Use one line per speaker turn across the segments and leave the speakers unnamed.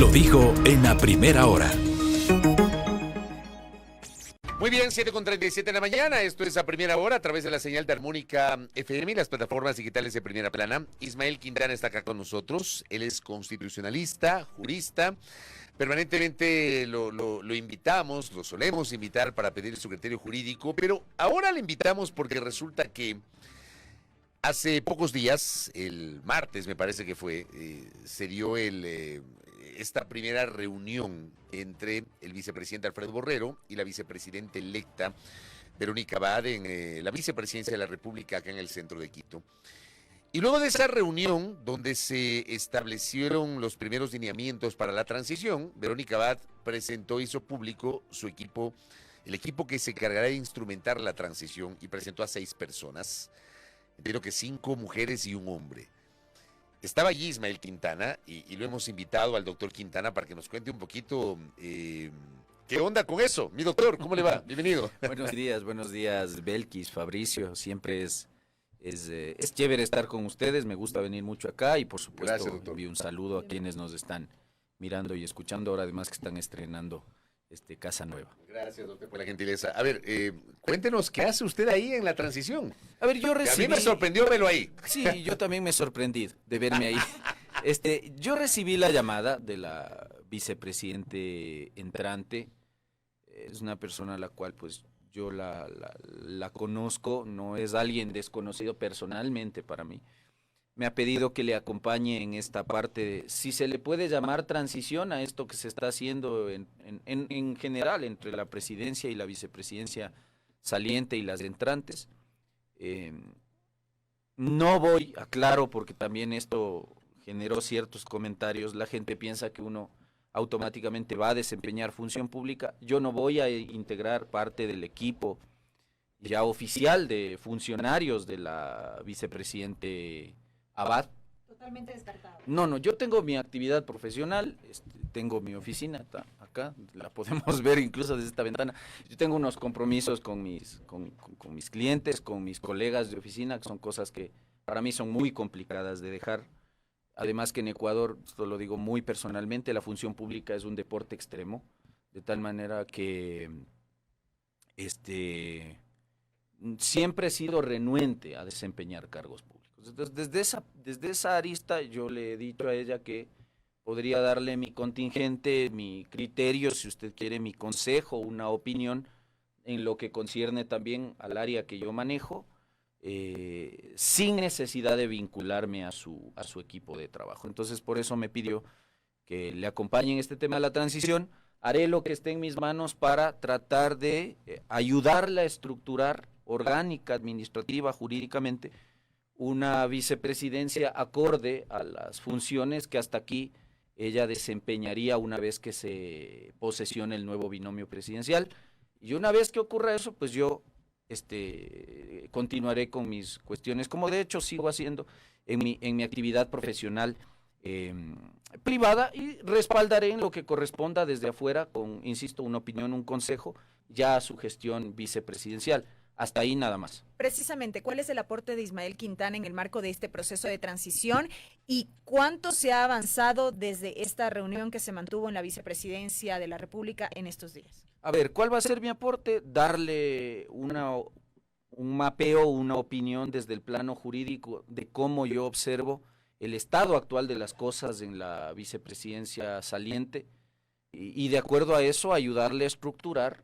lo dijo en la primera hora.
Muy bien, 7:37 de la mañana, esto es a primera hora a través de la señal de Armónica FM y las plataformas digitales de Primera Plana. Ismael Quintana está acá con nosotros, él es constitucionalista, jurista, permanentemente lo invitamos, lo solemos invitar para pedir su criterio jurídico, pero ahora le invitamos porque resulta que hace pocos días, el martes me parece que fue, se dio esta primera reunión entre el vicepresidente Alfredo Borrero y la vicepresidenta electa Verónica Abad en la vicepresidencia de la República acá en el centro de Quito. Y luego de esa reunión, donde se establecieron los primeros lineamientos para la transición, Verónica Abad presentó, hizo público su equipo, el equipo que se encargará de instrumentar la transición, y presentó a 6 personas. Entiendo que 5 mujeres y un hombre. Estaba allí Ismael Quintana y lo hemos invitado al doctor Quintana para que nos cuente un poquito qué onda con eso. Mi doctor, ¿cómo le va? Bienvenido.
Buenos días, Belkis, Fabricio. Siempre es chévere estar con ustedes, me gusta venir mucho acá y por supuesto envío un saludo a quienes nos están mirando y escuchando ahora, además que están estrenando Casa Nueva.
Gracias, doctor, por la gentileza. A ver, cuéntenos, ¿qué hace usted ahí en la transición?
A ver, yo recibí...
A mí me sorprendió verlo ahí.
Sí, yo también me sorprendí de verme ahí. Yo recibí la llamada de la vicepresidente entrante. Es una persona a la cual pues yo la conozco, no es alguien desconocido personalmente para mí. Me ha pedido que le acompañe en esta parte de, si se le puede llamar transición a esto que se está haciendo en general entre la presidencia y la vicepresidencia saliente y las entrantes. No voy, aclaro, porque también esto generó ciertos comentarios, la gente piensa que uno automáticamente va a desempeñar función pública. Yo no voy a integrar parte del equipo ya oficial de funcionarios de la vicepresidente Abad.
Totalmente descartado.
No, yo tengo mi actividad profesional, tengo mi oficina, está acá, la podemos ver incluso desde esta ventana. Yo tengo unos compromisos con mis clientes, con mis colegas de oficina, que son cosas que para mí son muy complicadas de dejar. Además que en Ecuador, esto lo digo muy personalmente, la función pública es un deporte extremo, de tal manera que siempre he sido renuente a desempeñar cargos públicos. Entonces, desde esa arista yo le he dicho a ella que podría darle mi contingente, mi criterio, si usted quiere, mi consejo, una opinión en lo que concierne también al área que yo manejo, sin necesidad de vincularme a su equipo de trabajo. Entonces, por eso me pidió que le acompañe en este tema de la transición. Haré lo que esté en mis manos para tratar de ayudarla a estructurar orgánica, administrativa, jurídicamente, una vicepresidencia acorde a las funciones que hasta aquí ella desempeñaría una vez que se posesione el nuevo binomio presidencial. Y una vez que ocurra eso, pues yo continuaré con mis cuestiones, como de hecho sigo haciendo en mi actividad profesional privada, y respaldaré en lo que corresponda desde afuera con, insisto, una opinión, un consejo, ya a su gestión vicepresidencial. Hasta ahí nada más.
Precisamente, ¿cuál es el aporte de Ismael Quintana en el marco de este proceso de transición y cuánto se ha avanzado desde esta reunión que se mantuvo en la vicepresidencia de la República en estos días?
A ver, ¿cuál va a ser mi aporte? Darle un mapeo, una opinión desde el plano jurídico de cómo yo observo el estado actual de las cosas en la vicepresidencia saliente y de acuerdo a eso ayudarle a estructurar,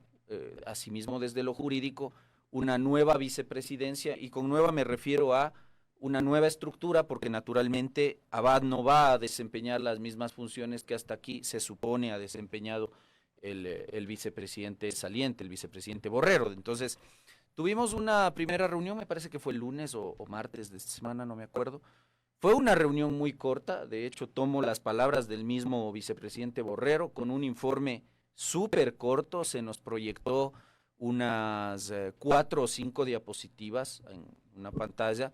asimismo desde lo jurídico, una nueva vicepresidencia, y con nueva me refiero a una nueva estructura, porque naturalmente Abad no va a desempeñar las mismas funciones que hasta aquí se supone ha desempeñado el vicepresidente saliente, el vicepresidente Borrero. Entonces, tuvimos una primera reunión, me parece que fue el lunes o martes de esta semana, no me acuerdo. Fue una reunión muy corta, de hecho tomo las palabras del mismo vicepresidente Borrero, con un informe súper corto, se nos proyectó unas 4 o 5 diapositivas en una pantalla,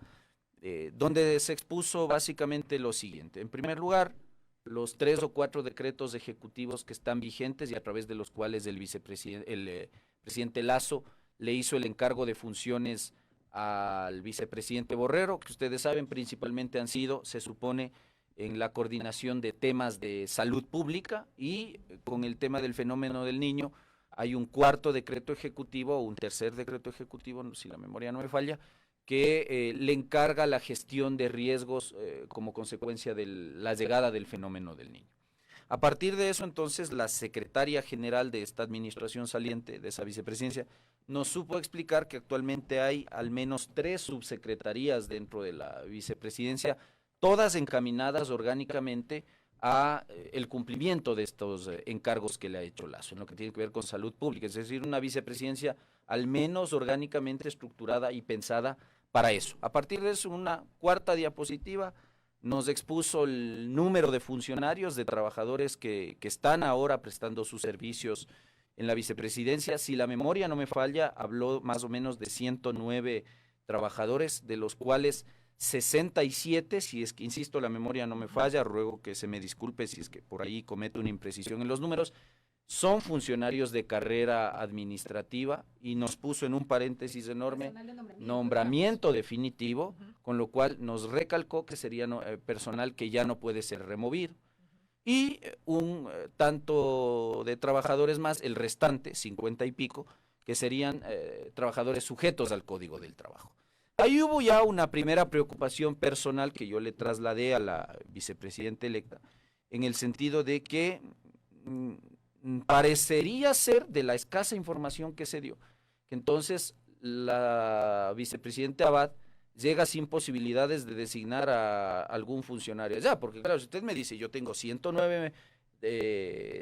donde se expuso básicamente lo siguiente. En primer lugar, los 3 o 4 decretos ejecutivos que están vigentes y a través de los cuales el presidente Lasso le hizo el encargo de funciones al vicepresidente Borrero, que ustedes saben principalmente han sido, se supone, en la coordinación de temas de salud pública y con el tema del fenómeno del niño hay un cuarto decreto ejecutivo o un tercer decreto ejecutivo, si la memoria no me falla, que le encarga la gestión de riesgos como consecuencia de la llegada del fenómeno del niño. A partir de eso, entonces, la secretaria general de esta administración saliente, de esa vicepresidencia, nos supo explicar que actualmente hay al menos 3 subsecretarías dentro de la vicepresidencia, todas encaminadas orgánicamente a el cumplimiento de estos encargos que le ha hecho Lasso, en lo que tiene que ver con salud pública, es decir, una vicepresidencia al menos orgánicamente estructurada y pensada para eso. A partir de eso, una cuarta diapositiva nos expuso el número de funcionarios, de trabajadores que están ahora prestando sus servicios en la vicepresidencia. Si la memoria no me falla, habló más o menos de 109 trabajadores, de los cuales 67, si es que, insisto, la memoria no me falla, ruego que se me disculpe si es que por ahí cometo una imprecisión en los números, son funcionarios de carrera administrativa y nos puso en un paréntesis enorme nombramiento definitivo, con lo cual nos recalcó que sería personal que ya no puede ser removido. Y un tanto de trabajadores más, el restante, 50 y pico, que serían trabajadores sujetos al Código del Trabajo. Ahí hubo ya una primera preocupación personal que yo le trasladé a la vicepresidenta electa, en el sentido de que parecería ser, de la escasa información que se dio, que entonces la vicepresidenta Abad llega sin posibilidades de designar a algún funcionario allá, porque claro, si usted me dice, yo tengo 109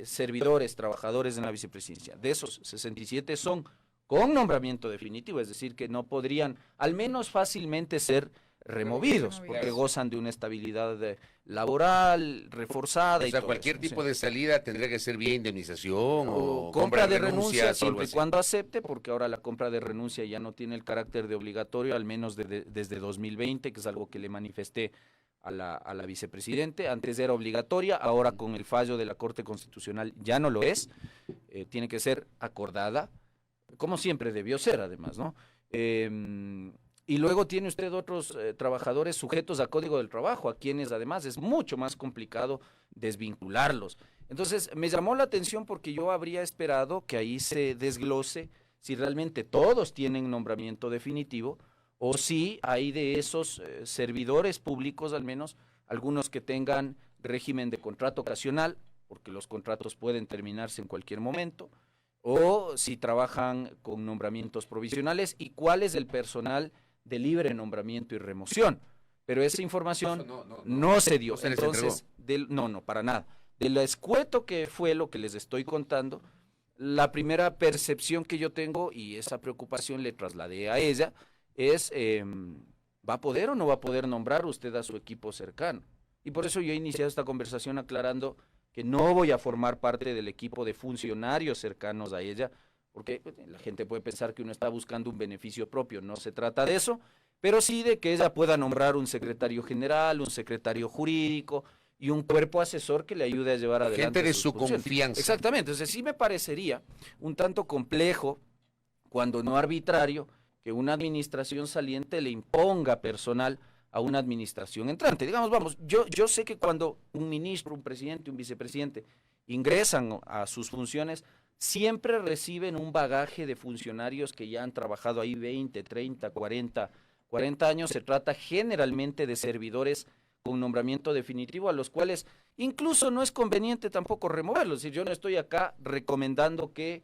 servidores, trabajadores en la vicepresidencia, de esos 67 son con nombramiento definitivo, es decir, que no podrían al menos fácilmente ser removidos, porque gozan de una estabilidad laboral reforzada.
O sea, cualquier tipo de salida tendría que ser vía indemnización o
compra de renuncia, siempre y cuando acepte, porque ahora la compra de renuncia ya no tiene el carácter de obligatorio, al menos desde 2020, que es algo que le manifesté a la vicepresidente. Antes era obligatoria, ahora con el fallo de la Corte Constitucional ya no lo es, tiene que ser acordada, como siempre debió ser además, ¿no? Y luego tiene usted otros trabajadores sujetos a Código del Trabajo, a quienes además es mucho más complicado desvincularlos. Entonces, me llamó la atención porque yo habría esperado que ahí se desglose si realmente todos tienen nombramiento definitivo o si hay de esos servidores públicos, al menos, algunos que tengan régimen de contrato ocasional, porque los contratos pueden terminarse en cualquier momento, o si trabajan con nombramientos provisionales y cuál es el personal de libre nombramiento y remoción, pero esa información no se dio. Entonces, no, para nada. De lo escueto que fue lo que les estoy contando, la primera percepción que yo tengo, y esa preocupación le trasladé a ella, es, ¿va a poder o no va a poder nombrar usted a su equipo cercano? Y por eso yo he iniciado esta conversación aclarando que no voy a formar parte del equipo de funcionarios cercanos a ella, porque la gente puede pensar que uno está buscando un beneficio propio, no se trata de eso, pero sí de que ella pueda nombrar un secretario general, un secretario jurídico y un cuerpo asesor que le ayude a llevar adelante
gente de su confianza.
Exactamente, entonces sí me parecería un tanto complejo, cuando no arbitrario, que una administración saliente le imponga personal a una administración entrante. Digamos, vamos, yo sé que cuando un ministro, un presidente, un vicepresidente ingresan a sus funciones, siempre reciben un bagaje de funcionarios que ya han trabajado ahí 20, 30, 40 años. Se trata generalmente de servidores con nombramiento definitivo, a los cuales incluso no es conveniente tampoco removerlos. Es decir, yo no estoy acá recomendando que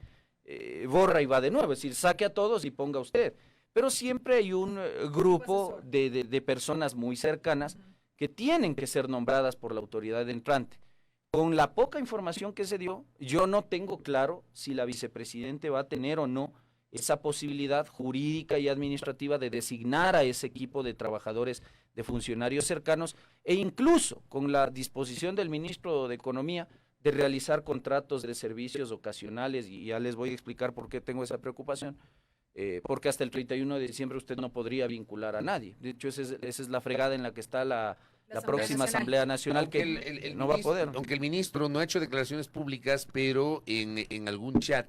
borra y va de nuevo, es decir, saque a todos y ponga usted. Pero siempre hay un grupo de personas muy cercanas que tienen que ser nombradas por la autoridad entrante. Con la poca información que se dio, yo no tengo claro si la vicepresidente va a tener o no esa posibilidad jurídica y administrativa de designar a ese equipo de trabajadores, de funcionarios cercanos, e incluso con la disposición del ministro de Economía de realizar contratos de servicios ocasionales, y ya les voy a explicar por qué tengo esa preocupación, porque hasta el 31 de diciembre usted no podría vincular a nadie. De hecho, esa es la fregada en la que está la próxima Asamblea Nacional,
aunque
que
el
no va a poder.
Aunque el ministro no ha hecho declaraciones públicas, pero en algún chat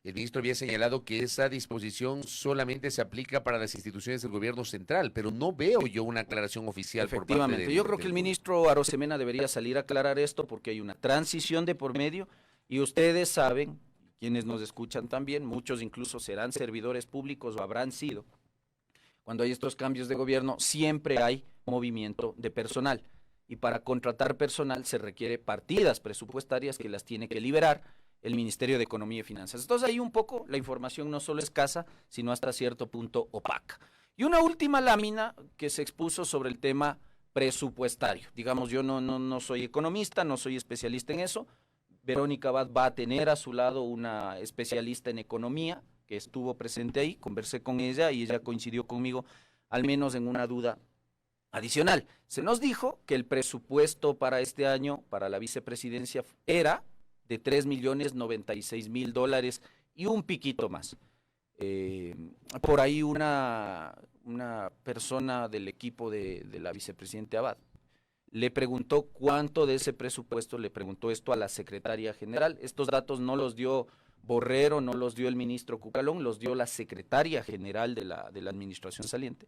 el ministro había señalado que esa disposición solamente se aplica para las instituciones del gobierno central, pero no veo yo una aclaración oficial por parte
Efectivamente, yo creo que el ministro Arosemena debería salir a aclarar esto porque hay una transición de por medio y ustedes saben, quienes nos escuchan también, muchos incluso serán servidores públicos o habrán sido. Cuando hay estos cambios de gobierno, siempre hay movimiento de personal. Y para contratar personal se requiere partidas presupuestarias que las tiene que liberar el Ministerio de Economía y Finanzas. Entonces ahí un poco la información no solo escasa, sino hasta cierto punto opaca. Y una última lámina que se expuso sobre el tema presupuestario. Digamos, yo no soy economista, no soy especialista en eso. Verónica Abad va a tener a su lado una especialista en economía que estuvo presente ahí, conversé con ella y ella coincidió conmigo al menos en una duda adicional. Se nos dijo que el presupuesto para este año, para la vicepresidencia, era de $3.096.000 y un piquito más. Por ahí una persona del equipo de la vicepresidenta Abad le preguntó cuánto de ese presupuesto, le preguntó esto a la secretaria general. Estos datos no los dio Borrero, no los dio el ministro Cucalón, los dio la secretaria general de la administración saliente.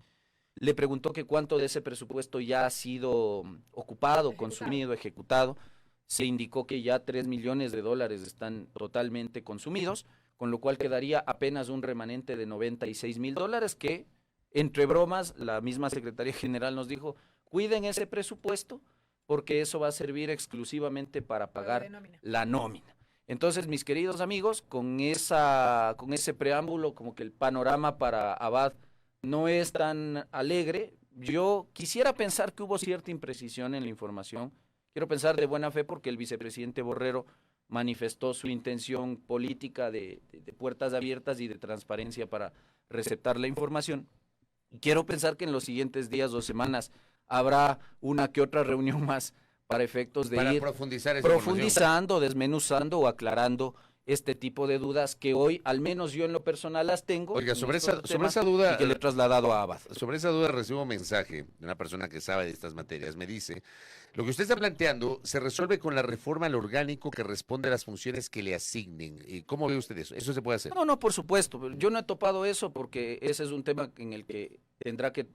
Le preguntó que cuánto de ese presupuesto ya ha sido ocupado, consumido, ejecutado. Se indicó que ya $3 millones están totalmente consumidos, con lo cual quedaría apenas un remanente de $96.000 que, entre bromas, la misma secretaria general nos dijo, cuiden ese presupuesto porque eso va a servir exclusivamente para pagar la nómina. Entonces, mis queridos amigos, con ese preámbulo, como que el panorama para Abad no es tan alegre. Yo quisiera pensar que hubo cierta imprecisión en la información. Quiero pensar de buena fe porque el vicepresidente Borrero manifestó su intención política de puertas abiertas y de transparencia para receptar la información. Y quiero pensar que en los siguientes días o semanas habrá una que otra reunión más para efectos de ir profundizando, desmenuzando o aclarando este tipo de dudas que hoy, al menos yo en lo personal las tengo.
Oiga, sobre esa duda,
y que le he trasladado a Abad.
Sobre esa duda recibo un mensaje de una persona que sabe de estas materias. Me dice, lo que usted está planteando se resuelve con la reforma al orgánico que responde a las funciones que le asignen. ¿Cómo ve usted eso? ¿Eso se puede hacer?
No, por supuesto. Yo no he topado eso porque ese es un tema en el que tendrá que,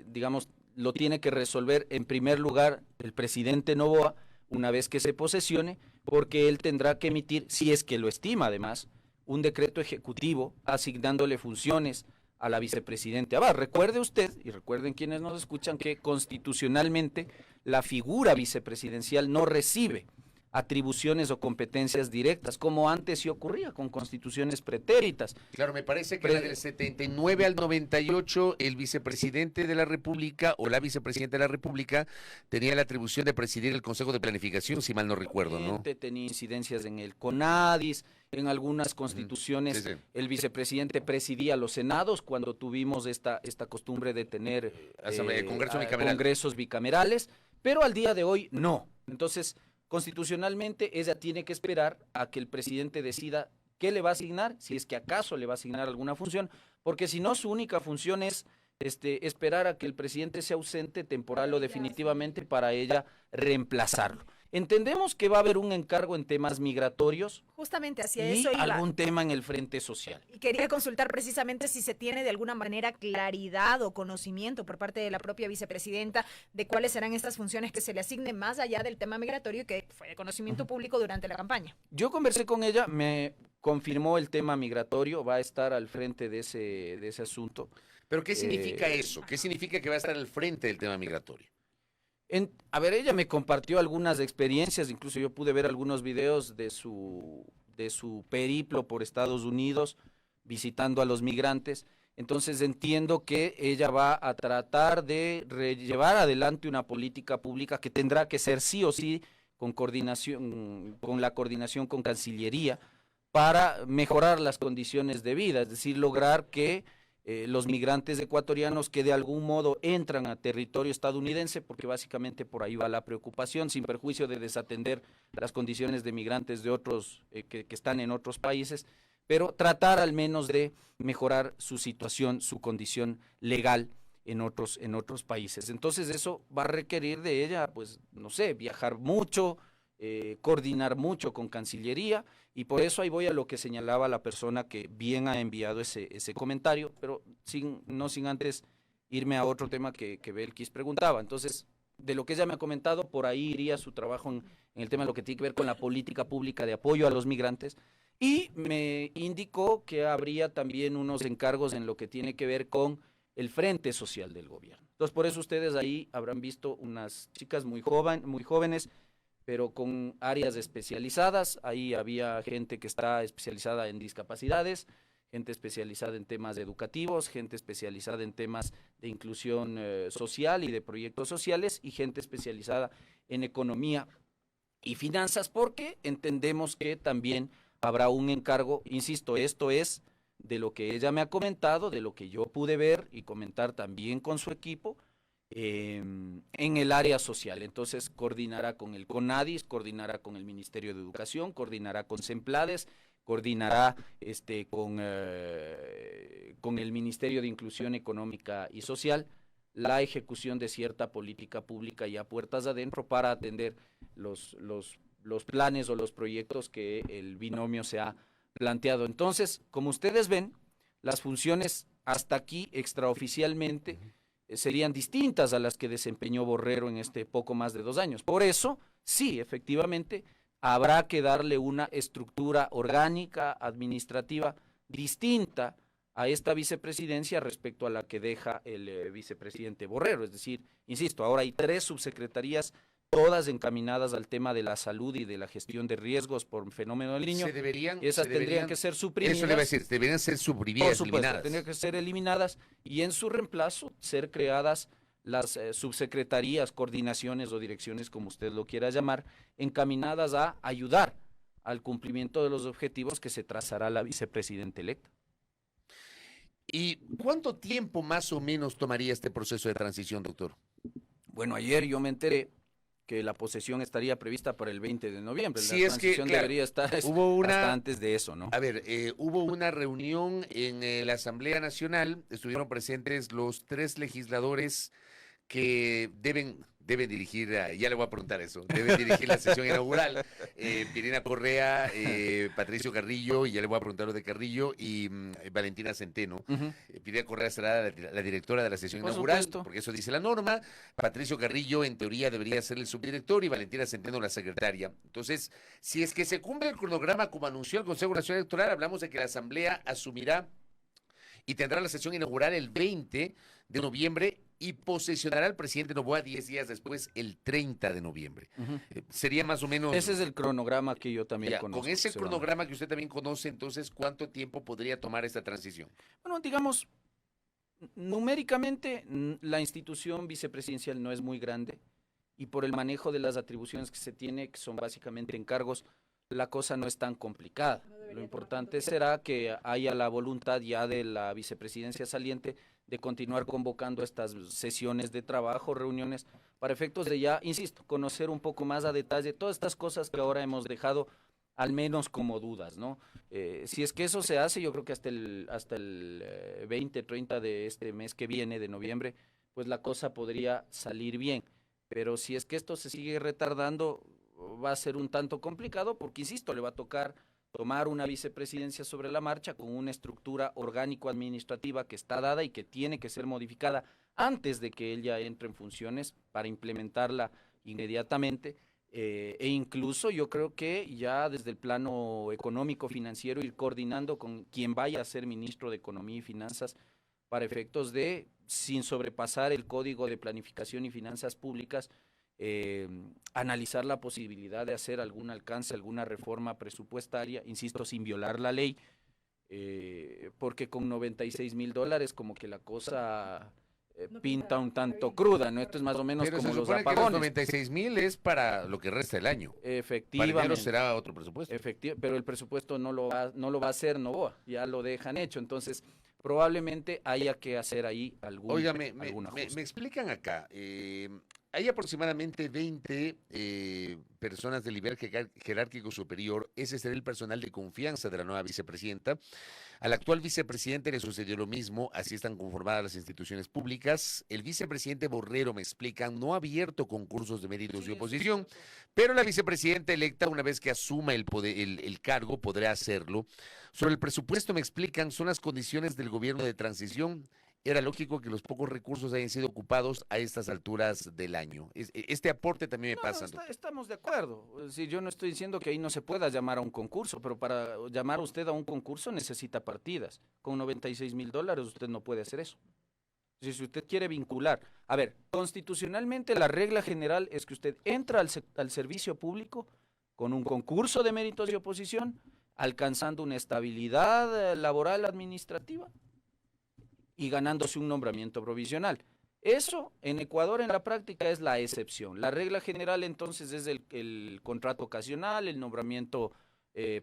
digamos, lo tiene que resolver en primer lugar el presidente Noboa una vez que se posesione, porque él tendrá que emitir, si es que lo estima además, un decreto ejecutivo asignándole funciones a la vicepresidenta Abad. Recuerde usted, y recuerden quienes nos escuchan, que constitucionalmente la figura vicepresidencial no recibe atribuciones o competencias directas, como antes sí ocurría con constituciones pretéritas.
Claro, me parece que del 79 al 98 el vicepresidente de la República o la vicepresidenta de la República tenía la atribución de presidir el Consejo de Planificación, si mal no recuerdo, ¿no?
Tenía incidencias en el CONADIS, en algunas constituciones
sí.
El vicepresidente presidía los senados cuando tuvimos esta costumbre de tener congresos bicamerales, pero al día de hoy no. Entonces, constitucionalmente ella tiene que esperar a que el presidente decida qué le va a asignar, si es que acaso le va a asignar alguna función, porque si no, su única función es esperar a que el presidente sea ausente temporal o definitivamente para ella reemplazarlo. Entendemos que va a haber un encargo en temas migratorios.
Justamente hacia
y
eso iba.
Algún tema en el frente social.
Y quería consultar precisamente si se tiene de alguna manera claridad o conocimiento por parte de la propia vicepresidenta de cuáles serán estas funciones que se le asignen más allá del tema migratorio y que fue de conocimiento público durante la campaña.
Yo conversé con ella, me confirmó el tema migratorio, va a estar al frente de ese asunto.
¿Pero qué significa eso? ¿Qué significa que va a estar al frente del tema migratorio?
Ella me compartió algunas experiencias, incluso yo pude ver algunos videos de su periplo por Estados Unidos, visitando a los migrantes. Entonces entiendo que ella va a tratar de llevar adelante una política pública que tendrá que ser sí o sí con la coordinación con Cancillería para mejorar las condiciones de vida, es decir, lograr que los migrantes ecuatorianos que de algún modo entran a territorio estadounidense, porque básicamente por ahí va la preocupación, sin perjuicio de desatender las condiciones de migrantes de otros que están en otros países, pero tratar al menos de mejorar su situación, su condición legal en otros países. Entonces eso va a requerir de ella, pues, no sé, viajar mucho, coordinar mucho con Cancillería, y por eso ahí voy a lo que señalaba la persona que bien ha enviado ese comentario, pero no sin antes irme a otro tema que Belkis preguntaba. Entonces, de lo que ella me ha comentado, por ahí iría su trabajo en el tema de lo que tiene que ver con la política pública de apoyo a los migrantes, y me indicó que habría también unos encargos en lo que tiene que ver con el frente social del gobierno. Entonces, por eso ustedes ahí habrán visto unas chicas muy jóvenes, pero con áreas especializadas. Ahí había gente que está especializada en discapacidades, gente especializada en temas educativos, gente especializada en temas de inclusión social y de proyectos sociales, y gente especializada en economía y finanzas, porque entendemos que también habrá un encargo, insisto, esto es de lo que ella me ha comentado, de lo que yo pude ver y comentar también con su equipo, en el área social. Entonces coordinará con el CONADIS, coordinará con el Ministerio de Educación, coordinará con SEMPLADES, coordinará con el Ministerio de Inclusión Económica y Social la ejecución de cierta política pública ya puertas adentro para atender los planes o los proyectos que el binomio se ha planteado. Entonces, como ustedes ven, las funciones hasta aquí extraoficialmente serían distintas a las que desempeñó Borrero en este poco más de 2 años. Por eso, sí, efectivamente, habrá que darle una estructura orgánica, administrativa, distinta a esta vicepresidencia respecto a la que deja el vicepresidente Borrero. Es decir, insisto, ahora hay 3 subsecretarías, todas encaminadas al tema de la salud y de la gestión de riesgos por fenómeno del niño. Esas tendrían que ser suprimidas.
Eso le iba a decir, deberían ser suprimidas,
por supuesto,
eliminadas.
tendrían que ser eliminadas, y en su reemplazo ser creadas las subsecretarías, coordinaciones o direcciones, como usted lo quiera llamar, encaminadas a ayudar al cumplimiento de los objetivos que se trazará la vicepresidenta electa.
¿Y cuánto tiempo más o menos tomaría este proceso de transición, doctor?
Bueno, ayer yo me enteré que la posesión estaría prevista para el 20 de noviembre.
Sí,
la
es que,
transición
claro,
debería estar
hubo
hasta antes de eso, ¿no?
A ver, hubo una reunión en la Asamblea Nacional, estuvieron presentes los 3 legisladores que deben dirigir, ya le voy a preguntar eso, deben dirigir la sesión inaugural, Pirina Correa, Patricio Carrillo, y ya le voy a preguntar lo de Carrillo, y Valentina Centeno. Pirina Correa será la directora de la sesión inaugural, porque eso dice la norma. Patricio Carrillo, en teoría, debería ser el subdirector, y Valentina Centeno la secretaria. Entonces, si es que se cumple el cronograma como anunció el Consejo Nacional Electoral, hablamos de que la Asamblea asumirá y tendrá la sesión inaugural el 20 de noviembre y posesionará al presidente Noboa 10 días después, el 30 de noviembre. Sería más o menos...
Ese es el cronograma que yo también conozco.
Con ese cronograma que usted también conoce, entonces, ¿cuánto tiempo podría tomar esta transición?
Bueno, digamos, numéricamente, la institución vicepresidencial no es muy grande, y por el manejo de las atribuciones que se tiene, que son básicamente encargos, la cosa no es tan complicada. Lo importante será que haya la voluntad ya de la vicepresidencia saliente de continuar convocando estas sesiones de trabajo, reuniones, para efectos de ya, insisto, conocer un poco más a detalle todas estas cosas que ahora hemos dejado al menos como dudas, ¿no? Si es que eso se hace, yo creo que hasta el 20, 30 de este mes que viene, de noviembre, pues la cosa podría salir bien. Pero si es que esto se sigue retardando, va a ser un tanto complicado, porque, insisto, le va a tocar tomar una vicepresidencia sobre la marcha con una estructura orgánico-administrativa que está dada y que tiene que ser modificada antes de que ella entre en funciones para implementarla inmediatamente, e incluso yo creo que ya desde el plano económico financiero ir coordinando con quien vaya a ser ministro de Economía y Finanzas para efectos de, sin sobrepasar el Código de Planificación y Finanzas Públicas, analizar la posibilidad de hacer algún alcance, alguna reforma presupuestaria, insisto, sin violar la ley, porque con $96,000 como que la cosa pinta un tanto cruda, ¿no? Esto es más o menos
pero
como
se
los
supone
apagones.
Que los 96,000 es para lo que resta del año.
Efectivamente.
Para enero será otro presupuesto.
Pero el presupuesto no lo va a hacer Noboa, ya lo dejan hecho, entonces probablemente haya que hacer ahí algún ajuste.
Me explican acá, hay aproximadamente 20 personas del nivel jerárquico superior ese será el personal de confianza de la nueva vicepresidenta. Al actual vicepresidente le sucedió lo mismo, así están conformadas las instituciones públicas. El vicepresidente Borrero, me explican, no ha abierto concursos de méritos de oposición, pero la vicepresidenta electa, una vez que asuma el cargo, podrá hacerlo. Sobre el presupuesto, me explican, son las condiciones del gobierno de transición. Era lógico que los pocos recursos hayan sido ocupados a estas alturas del año. Este aporte también me pasa.
Estamos de acuerdo. Sí, yo no estoy diciendo que ahí no se pueda llamar a un concurso, pero para llamar usted a un concurso necesita partidas. Con $96,000 usted no puede hacer eso. Si usted quiere vincular, a ver, constitucionalmente la regla general es que usted entra al servicio público con un concurso de méritos de oposición, alcanzando una estabilidad laboral administrativa y ganándose un nombramiento provisional. Eso en Ecuador en la práctica es la excepción. La regla general entonces es el contrato ocasional, el nombramiento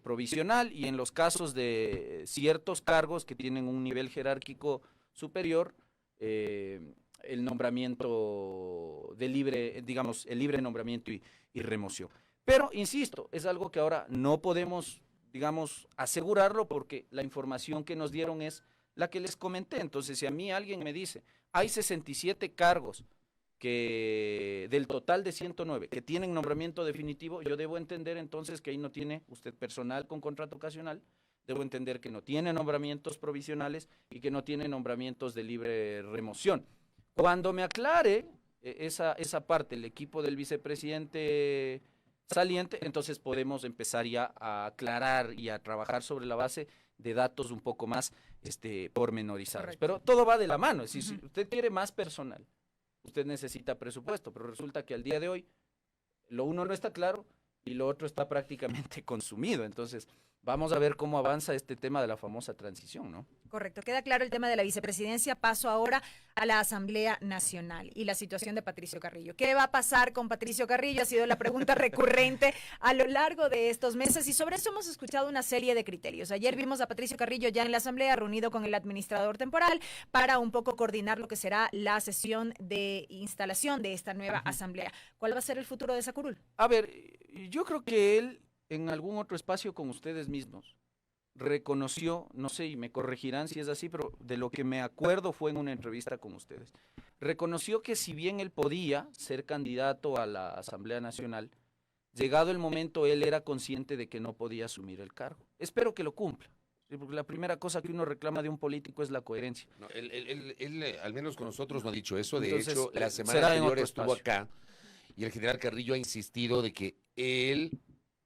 provisional, y en los casos de ciertos cargos que tienen un nivel jerárquico superior, el nombramiento de libre, digamos, el libre nombramiento y remoción. Pero, insisto, es algo que ahora no podemos, digamos, asegurarlo porque la información que nos dieron es la que les comenté. Entonces, si a mí alguien me dice, hay 67 cargos que del total de 109 que tienen nombramiento definitivo, yo debo entender entonces que ahí no tiene usted personal con contrato ocasional, debo entender que no tiene nombramientos provisionales y que no tiene nombramientos de libre remoción. Cuando me aclare esa parte, el equipo del vicepresidente saliente, entonces podemos empezar ya a aclarar y a trabajar sobre la base de datos un poco más pormenorizados. Correcto. Pero todo va de la mano. Es decir, si usted quiere más personal, usted necesita presupuesto, pero resulta que al día de hoy lo uno no está claro y lo otro está prácticamente consumido. Entonces, vamos a ver cómo avanza este tema de la famosa transición, ¿no?
Correcto, queda claro el tema de la vicepresidencia. Paso ahora a la Asamblea Nacional y la situación de Patricio Carrillo. ¿Qué va a pasar con Patricio Carrillo? Ha sido la pregunta recurrente a lo largo de estos meses y sobre eso hemos escuchado una serie de criterios. Ayer vimos a Patricio Carrillo ya en la Asamblea reunido con el administrador temporal para un poco coordinar lo que será la sesión de instalación de esta nueva Asamblea. ¿Cuál va a ser el futuro de esa curul?
A ver, yo creo que él en algún otro espacio con ustedes mismos reconoció, no sé, y me corregirán si es así, pero de lo que me acuerdo fue en una entrevista con ustedes, reconoció que si bien él podía ser candidato a la Asamblea Nacional, llegado el momento él era consciente de que no podía asumir el cargo. Espero que lo cumpla, porque la primera cosa que uno reclama de un político es la coherencia.
No, él, al menos con nosotros, no ha dicho eso. De
Entonces,
hecho, la semana anterior estuvo acá y el general Carrillo ha insistido de que él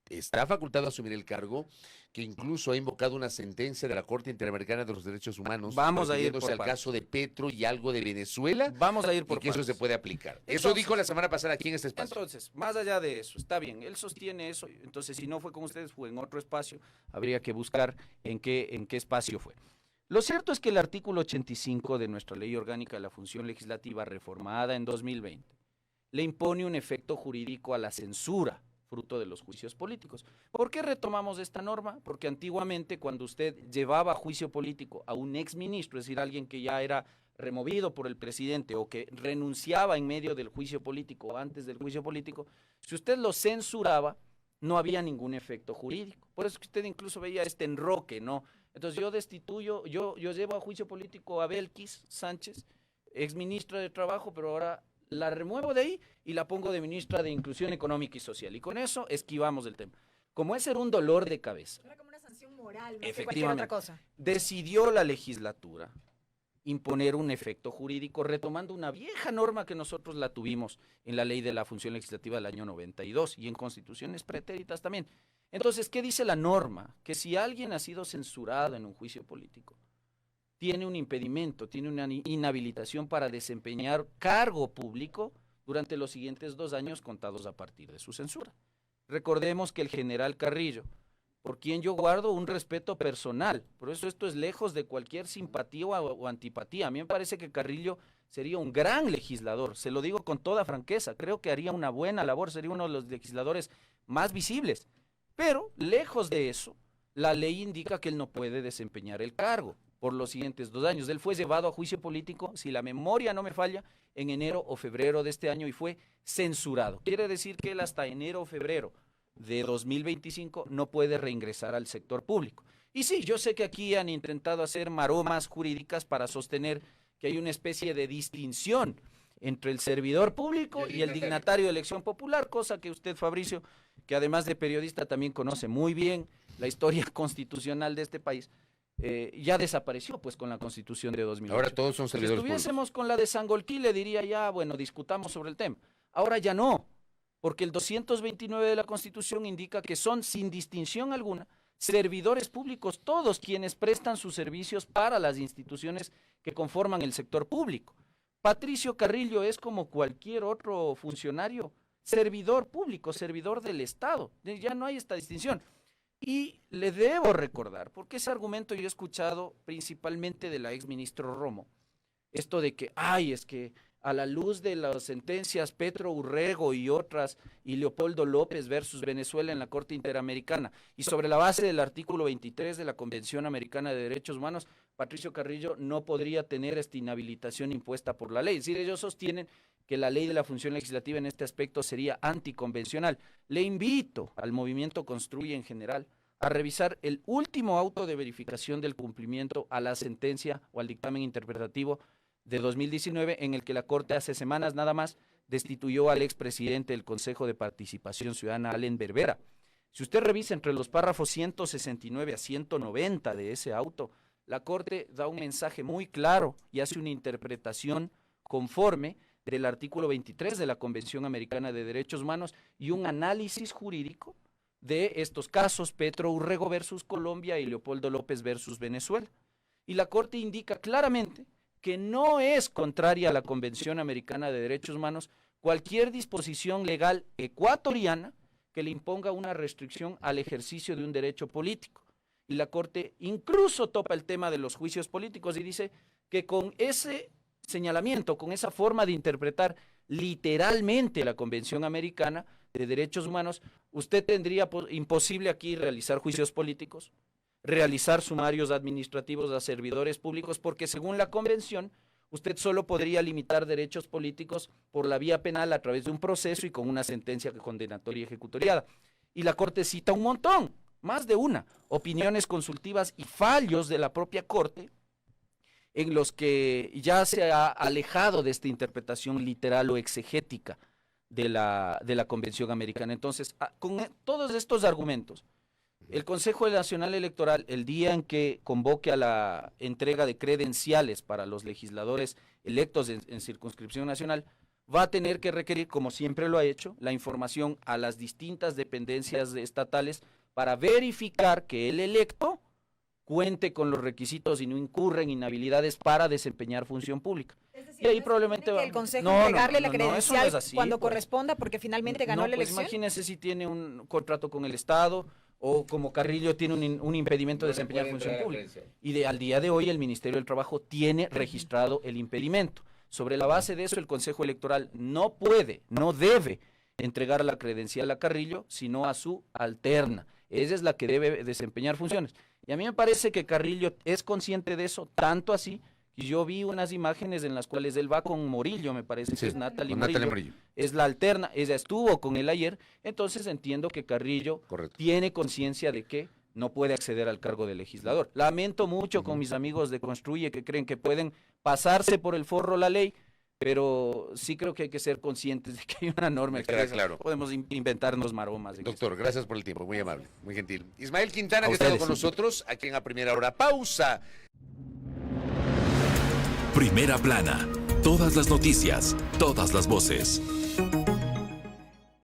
está facultado a asumir el cargo, que incluso ha invocado una sentencia de la Corte Interamericana de los Derechos Humanos.
Vamos a ir por
al caso de Petro y algo de Venezuela.
Vamos a ir por
y que
partes.
eso se puede aplicar.
Entonces,
eso dijo la semana pasada aquí en este espacio.
Entonces, más allá de eso, está bien, él sostiene eso. Entonces, si no fue con ustedes, fue en otro espacio. Habría que buscar en qué espacio fue. Lo cierto es que el artículo 85 de nuestra Ley Orgánica de la Función Legislativa, reformada en 2020, le impone un efecto jurídico a la censura, fruto de los juicios políticos. ¿Por qué retomamos esta norma? Porque antiguamente cuando usted llevaba a juicio político a un exministro, es decir, alguien que ya era removido por el presidente o que renunciaba en medio del juicio político o antes del juicio político, si usted lo censuraba, no había ningún efecto jurídico. Por eso es que usted incluso veía este enroque, ¿no? Entonces yo destituyo, yo llevo a juicio político a Belkis Sánchez, exministra de Trabajo, pero ahora la remuevo de ahí y la pongo de ministra de Inclusión Económica y Social. Y con eso esquivamos el tema. Como ese era un dolor de cabeza.
Era como una sanción moral, más que cualquier otra cosa.
Decidió la legislatura imponer un efecto jurídico retomando una vieja norma que nosotros la tuvimos en la Ley de la Función Legislativa del año 92 y en constituciones pretéritas también. Entonces, ¿qué dice la norma? Que si alguien ha sido censurado en un juicio político, tiene un impedimento, tiene una inhabilitación para desempeñar cargo público durante los siguientes 2 años contados a partir de su censura. Recordemos que el general Carrillo, por quien yo guardo un respeto personal, por eso esto es lejos de cualquier simpatía o antipatía. A mí me parece que Carrillo sería un gran legislador, se lo digo con toda franqueza, creo que haría una buena labor, sería uno de los legisladores más visibles, pero lejos de eso, la ley indica que él no puede desempeñar el cargo por los siguientes 2 años. Él fue llevado a juicio político, si la memoria no me falla, en enero o febrero de este año y fue censurado. Quiere decir que él hasta enero o febrero de 2025 no puede reingresar al sector público. Y sí, yo sé que aquí han intentado hacer maromas jurídicas para sostener que hay una especie de distinción entre el servidor público y el dignatario de elección popular, cosa que usted, Fabricio, que además de periodista también conoce muy bien la historia constitucional de este país, ya desapareció pues con la Constitución de 2008.
Ahora todos son servidores
Si estuviésemos con la de Sangolquí, le diría ya, bueno, discutamos sobre el tema. Ahora ya no, porque el 229 de la Constitución indica que son, sin distinción alguna, servidores públicos, todos quienes prestan sus servicios para las instituciones que conforman el sector público. Patricio Carrillo es como cualquier otro funcionario, servidor público, servidor del Estado. Ya no hay esta distinción. Y le debo recordar, porque ese argumento yo he escuchado principalmente de la exministro Romo, esto de que, es que a la luz de las sentencias Petro Urrego y otras, y Leopoldo López versus Venezuela en la Corte Interamericana, y sobre la base del artículo 23 de la Convención Americana de Derechos Humanos, Patricio Carrillo no podría tener esta inhabilitación impuesta por la ley. Es decir, ellos sostienen que la ley de la función legislativa en este aspecto sería anticonvencional. Le invito al movimiento Construye en general a revisar el último auto de verificación del cumplimiento a la sentencia o al dictamen interpretativo de 2019, en el que la Corte hace semanas nada más destituyó al expresidente del Consejo de Participación Ciudadana, Allen Berbera. Si usted revisa entre los párrafos 169 a 190 de ese auto, la Corte da un mensaje muy claro y hace una interpretación conforme del artículo 23 de la Convención Americana de Derechos Humanos y un análisis jurídico de estos casos, Petro Urrego versus Colombia y Leopoldo López versus Venezuela. Y la Corte indica claramente que no es contraria a la Convención Americana de Derechos Humanos cualquier disposición legal ecuatoriana que le imponga una restricción al ejercicio de un derecho político. Y la Corte incluso topa el tema de los juicios políticos y dice que con ese señalamiento, con esa forma de interpretar literalmente la Convención Americana de Derechos Humanos, usted tendría imposible aquí realizar juicios políticos, realizar sumarios administrativos a servidores públicos, porque según la convención, usted solo podría limitar derechos políticos por la vía penal a través de un proceso y con una sentencia condenatoria y ejecutoriada. Y la Corte cita un montón, más de una, opiniones consultivas y fallos de la propia Corte, en los que ya se ha alejado de esta interpretación literal o exegética de la Convención Americana. Entonces, con todos estos argumentos, el Consejo Nacional Electoral, el día en que convoque a la entrega de credenciales para los legisladores electos en circunscripción nacional, va a tener que requerir, como siempre lo ha hecho, la información a las distintas dependencias estatales para verificar que el electo cuente con los requisitos y no incurre en inhabilidades para desempeñar función pública.
Es decir,
y ahí
¿no
probablemente
que el Consejo entregarle la credencial cuando
pues
corresponda porque finalmente ganó la elección?
Imagínese si tiene un contrato con el Estado o como Carrillo tiene un impedimento de desempeñar función pública. Y al día de hoy el Ministerio del Trabajo tiene registrado el impedimento. Sobre la base de eso, el Consejo Electoral no puede, no debe entregar la credencial a Carrillo, sino a su alterna. Esa es la que debe desempeñar funciones. Y a mí me parece que Carrillo es consciente de eso, tanto así que yo vi unas imágenes en las cuales él va con Morillo, me parece que es Natalie Morillo, es la alterna, ella estuvo con él ayer, entonces entiendo que Carrillo tiene conciencia de que no puede acceder al cargo de legislador. Lamento mucho con mis amigos de Construye que creen que pueden pasarse por el forro la ley, pero sí creo que hay que ser conscientes de que hay una norma expresa.
Claro.
Podemos inventarnos maromas.
Doctor, gracias por el tiempo, muy amable, muy gentil. Ismael Quintana, que ha estado con nosotros aquí en A Primera Hora. Pausa.
Primera Plana. Todas las noticias, todas las voces.